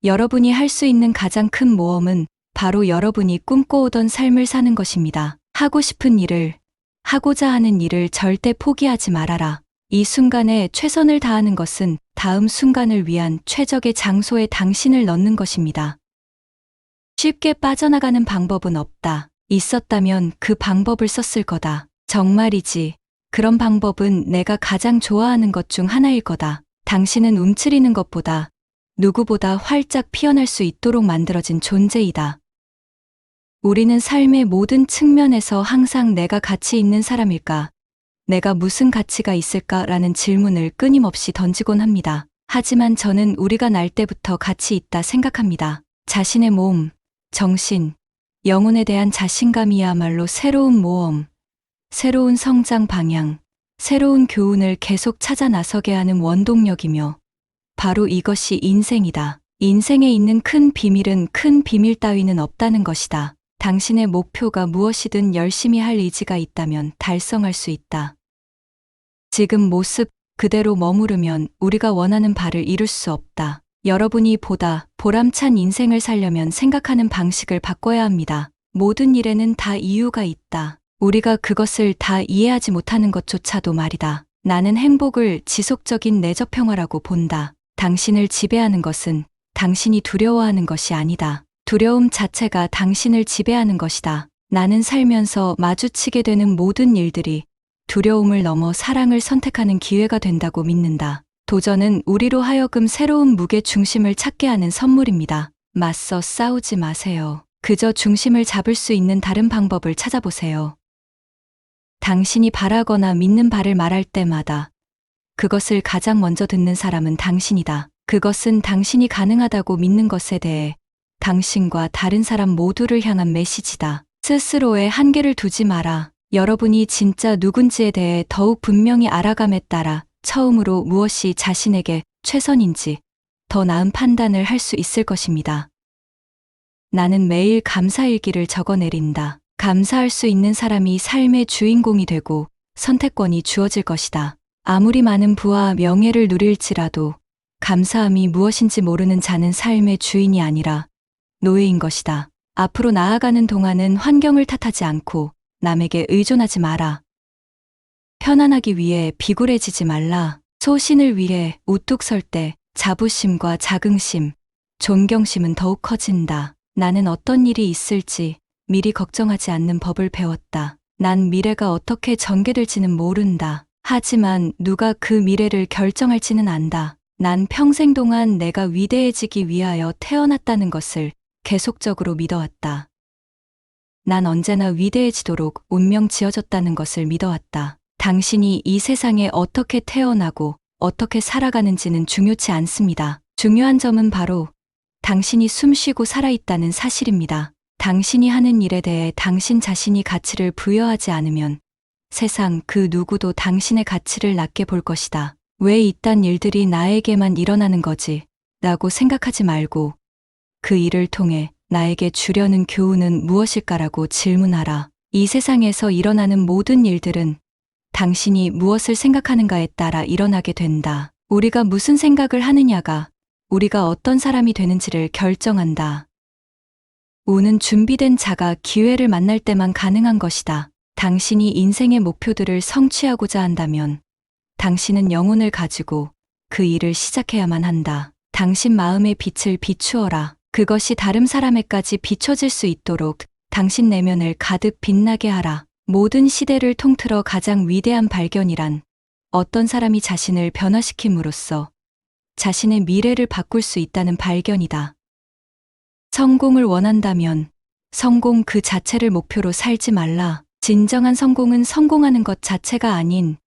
여러분이 할 수 있는 가장 큰 모험은 바로 여러분이 꿈꿔오던 삶을 사는 것입니다. 하고 싶은 일을, 하고자 하는 일을 절대 포기하지 말아라. 이 순간에 최선을 다하는 것은 다음 순간을 위한 최적의 장소에 당신을 넣는 것입니다. 쉽게 빠져나가는 방법은 없다. 있었다면 그 방법을 썼을 거다. 정말이지. 그런 방법은 내가 가장 좋아하는 것 중 하나일 거다. 당신은 움츠리는 것보다 누구보다 활짝 피어날 수 있도록 만들어진 존재이다. 우리는 삶의 모든 측면에서 항상 내가 가치 있는 사람일까? 내가 무슨 가치가 있을까라는 질문을 끊임없이 던지곤 합니다. 하지만 저는 우리가 날 때부터 가치 있다 생각합니다. 자신의 몸, 정신, 영혼에 대한 자신감이야말로 새로운 모험, 새로운 성장 방향, 새로운 교훈을 계속 찾아 나서게 하는 원동력이며 바로 이것이 인생이다. 인생에 있는 큰 비밀은 큰 비밀 따위는 없다는 것이다. 당신의 목표가 무엇이든 열심히 할 의지가 있다면 달성할 수 있다. 지금 모습 그대로 머무르면 우리가 원하는 바를 이룰 수 없다. 여러분이 보다 보람찬 인생을 살려면 생각하는 방식을 바꿔야 합니다. 모든 일에는 다 이유가 있다. 우리가 그것을 다 이해하지 못하는 것조차도 말이다. 나는 행복을 지속적인 내적 평화라고 본다. 당신을 지배하는 것은 당신이 두려워하는 것이 아니다. 두려움 자체가 당신을 지배하는 것이다. 나는 살면서 마주치게 되는 모든 일들이 두려움을 넘어 사랑을 선택하는 기회가 된다고 믿는다. 도전은 우리로 하여금 새로운 무게 중심을 찾게 하는 선물입니다. 맞서 싸우지 마세요. 그저 중심을 잡을 수 있는 다른 방법을 찾아보세요. 당신이 바라거나 믿는 바를 말할 때마다 그것을 가장 먼저 듣는 사람은 당신이다. 그것은 당신이 가능하다고 믿는 것에 대해 당신과 다른 사람 모두를 향한 메시지다. 스스로의 한계를 두지 마라. 여러분이 진짜 누군지에 대해 더욱 분명히 알아감에 따라 처음으로 무엇이 자신에게 최선인지 더 나은 판단을 할 수 있을 것입니다. 나는 매일 감사일기를 적어내린다. 감사할 수 있는 사람이 삶의 주인공이 되고 선택권이 주어질 것이다. 아무리 많은 부와 명예를 누릴지라도 감사함이 무엇인지 모르는 자는 삶의 주인이 아니라 노예인 것이다. 앞으로 나아가는 동안은 환경을 탓하지 않고 남에게 의존하지 마라. 편안하기 위해 비굴해지지 말라. 소신을 위해 우뚝 설 때 자부심과 자긍심, 존경심은 더욱 커진다. 나는 어떤 일이 있을지 미리 걱정하지 않는 법을 배웠다. 난 미래가 어떻게 전개될지는 모른다. 하지만 누가 그 미래를 결정할지는 안다. 난 평생 동안 내가 위대해지기 위하여 태어났다는 것을 계속적으로 믿어왔다. 난 언제나 위대해지도록 운명 지어졌다는 것을 믿어왔다. 당신이 이 세상에 어떻게 태어나고 어떻게 살아가는지는 중요치 않습니다. 중요한 점은 바로 당신이 숨쉬고 살아있다는 사실입니다. 당신이 하는 일에 대해 당신 자신이 가치를 부여하지 않으면 세상 그 누구도 당신의 가치를 낮게 볼 것이다. 왜 이딴 일들이 나에게만 일어나는 거지? 라고 생각하지 말고 그 일을 통해 나에게 주려는 교훈은 무엇일까라고 질문하라. 이 세상에서 일어나는 모든 일들은 당신이 무엇을 생각하는가에 따라 일어나게 된다. 우리가 무슨 생각을 하느냐가 우리가 어떤 사람이 되는지를 결정한다. 운은 준비된 자가 기회를 만날 때만 가능한 것이다. 당신이 인생의 목표들을 성취하고자 한다면 당신은 영혼을 가지고 그 일을 시작해야만 한다. 당신 마음의 빛을 비추어라. 그것이 다른 사람에까지 비춰질 수 있도록 당신 내면을 가득 빛나게 하라. 모든 시대를 통틀어 가장 위대한 발견이란 어떤 사람이 자신을 변화시킴으로써 자신의 미래를 바꿀 수 있다는 발견이다. 성공을 원한다면 성공 그 자체를 목표로 살지 말라. 진정한 성공은 성공하는 것 자체가 아닌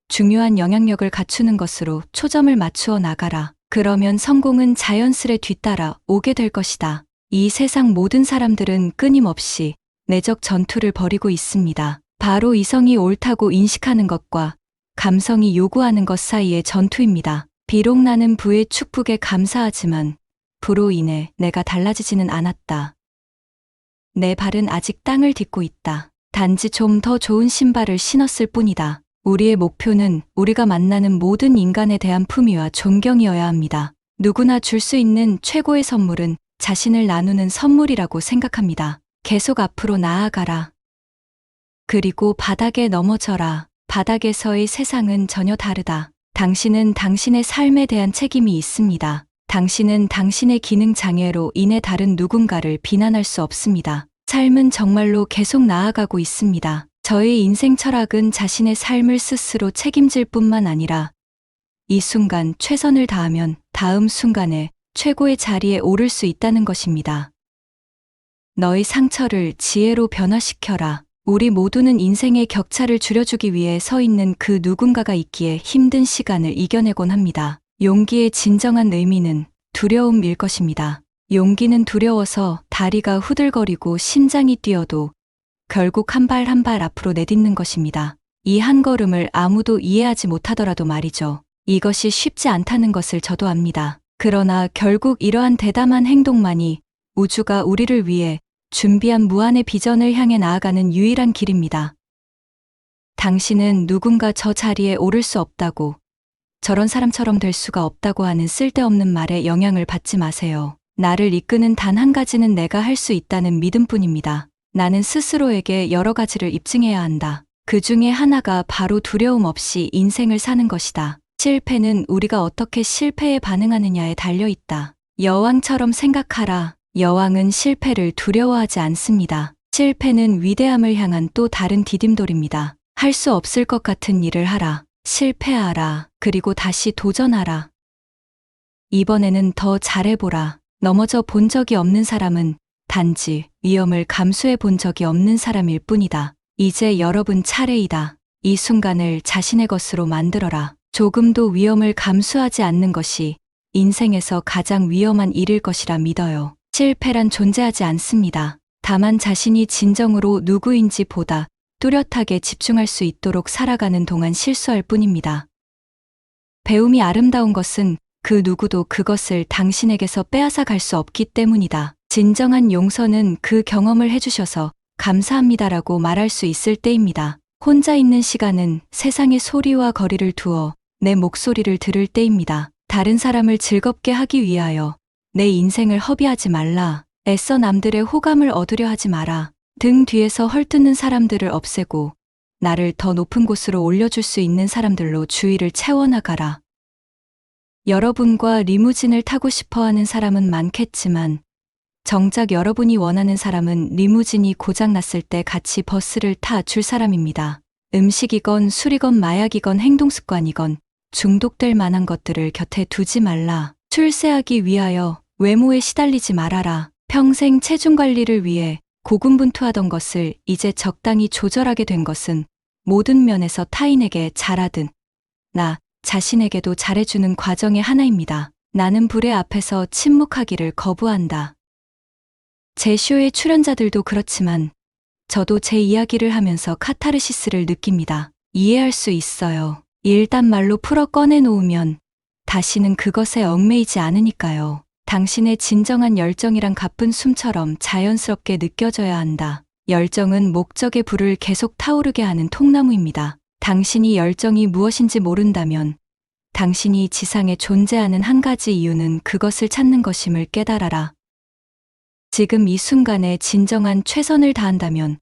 중요한 영향력을 갖추는 것으로 초점을 맞추어 나가라. 그러면 성공은 자연스레 뒤따라 오게 될 것이다. 이 세상 모든 사람들은 끊임없이 내적 전투를 벌이고 있습니다. 바로 이성이 옳다고 인식하는 것과 감성이 요구하는 것 사이의 전투입니다. 비록 나는 부의 축복에 감사하지만 부로 인해 내가 달라지지는 않았다. 내 발은 아직 땅을 딛고 있다. 단지 좀 더 좋은 신발을 신었을 뿐이다. 우리의 목표는 우리가 만나는 모든 인간에 대한 품위와 존경이어야 합니다. 누구나 줄 수 있는 최고의 선물은 자신을 나누는 선물이라고 생각합니다. 계속 앞으로 나아가라. 그리고 바닥에 넘어져라. 바닥에서의 세상은 전혀 다르다. 당신은 당신의 삶에 대한 책임이 있습니다. 당신은 당신의 기능 장애로 인해 다른 누군가를 비난할 수 없습니다. 삶은 정말로 계속 나아가고 있습니다. 저의 인생 철학은 자신의 삶을 스스로 책임질 뿐만 아니라 이 순간 최선을 다하면 다음 순간에 최고의 자리에 오를 수 있다는 것입니다. 너의 상처를 지혜로 변화시켜라. 우리 모두는 인생의 격차를 줄여주기 위해 서 있는 그 누군가가 있기에 힘든 시간을 이겨내곤 합니다. 용기의 진정한 의미는 두려움일 것입니다. 용기는 두려워서 다리가 후들거리고 심장이 뛰어도 결국 한 발 한 발 앞으로 내딛는 것입니다. 이 한 걸음을 아무도 이해하지 못하더라도 말이죠. 이것이 쉽지 않다는 것을 저도 압니다. 그러나 결국 이러한 대담한 행동만이 우주가 우리를 위해 준비한 무한의 비전을 향해 나아가는 유일한 길입니다. 당신은 누군가 저 자리에 오를 수 없다고, 저런 사람처럼 될 수가 없다고 하는 쓸데없는 말에 영향을 받지 마세요. 나를 이끄는 단 한 가지는 내가 할 수 있다는 믿음뿐입니다. 나는 스스로에게 여러 가지를 입증해야 한다. 그 중에 하나가 바로 두려움 없이 인생을 사는 것이다. 실패는 우리가 어떻게 실패에 반응하느냐에 달려 있다. 여왕처럼 생각하라. 여왕은 실패를 두려워하지 않습니다. 실패는 위대함을 향한 또 다른 디딤돌입니다. 할 수 없을 것 같은 일을 하라. 실패하라. 그리고 다시 도전하라. 이번에는 더 잘해보라. 넘어져 본 적이 없는 사람은 단지 위험을 감수해 본 적이 없는 사람일 뿐이다. 이제 여러분 차례이다. 이 순간을 자신의 것으로 만들어라. 조금도 위험을 감수하지 않는 것이 인생에서 가장 위험한 일일 것이라 믿어요. 실패란 존재하지 않습니다. 다만 자신이 진정으로 누구인지 보다 뚜렷하게 집중할 수 있도록 살아가는 동안 실수할 뿐입니다. 배움이 아름다운 것은 그 누구도 그것을 당신에게서 빼앗아 갈 수 없기 때문이다. 진정한 용서는 그 경험을 해주셔서 감사합니다라고 말할 수 있을 때입니다. 혼자 있는 시간은 세상의 소리와 거리를 두어 내 목소리를 들을 때입니다. 다른 사람을 즐겁게 하기 위하여 내 인생을 허비하지 말라. 애써 남들의 호감을 얻으려 하지 마라. 등 뒤에서 헐뜯는 사람들을 없애고 나를 더 높은 곳으로 올려줄 수 있는 사람들로 주위를 채워나가라. 여러분과 리무진을 타고 싶어 하는 사람은 많겠지만 정작 여러분이 원하는 사람은 리무진이 고장났을 때 같이 버스를 타 줄 사람입니다. 음식이건 술이건 마약이건 행동습관이건 중독될 만한 것들을 곁에 두지 말라. 출세하기 위하여 외모에 시달리지 말아라. 평생 체중 관리를 위해 고군분투하던 것을 이제 적당히 조절하게 된 것은 모든 면에서 타인에게 잘하든 나 자신에게도 잘해주는 과정의 하나입니다. 나는 불의 앞에서 침묵하기를 거부한다. 제 쇼의 출연자들도 그렇지만 저도 제 이야기를 하면서 카타르시스를 느낍니다. 이해할 수 있어요. 일단 말로 풀어 꺼내놓으면 다시는 그것에 얽매이지 않으니까요. 당신의 진정한 열정이란 가쁜 숨처럼 자연스럽게 느껴져야 한다. 열정은 목적의 불을 계속 타오르게 하는 통나무입니다. 당신이 열정이 무엇인지 모른다면 당신이 지상에 존재하는 한 가지 이유는 그것을 찾는 것임을 깨달아라. 지금 이 순간에 진정한 최선을 다한다면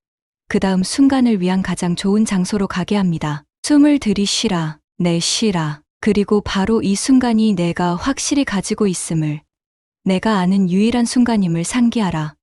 그 다음 순간을 위한 가장 좋은 장소로 가게 합니다. 숨을 들이쉬라. 내쉬라. 그리고 바로 이 순간이 내가 확실히 가지고 있음을, 내가 아는 유일한 순간임을 상기하라.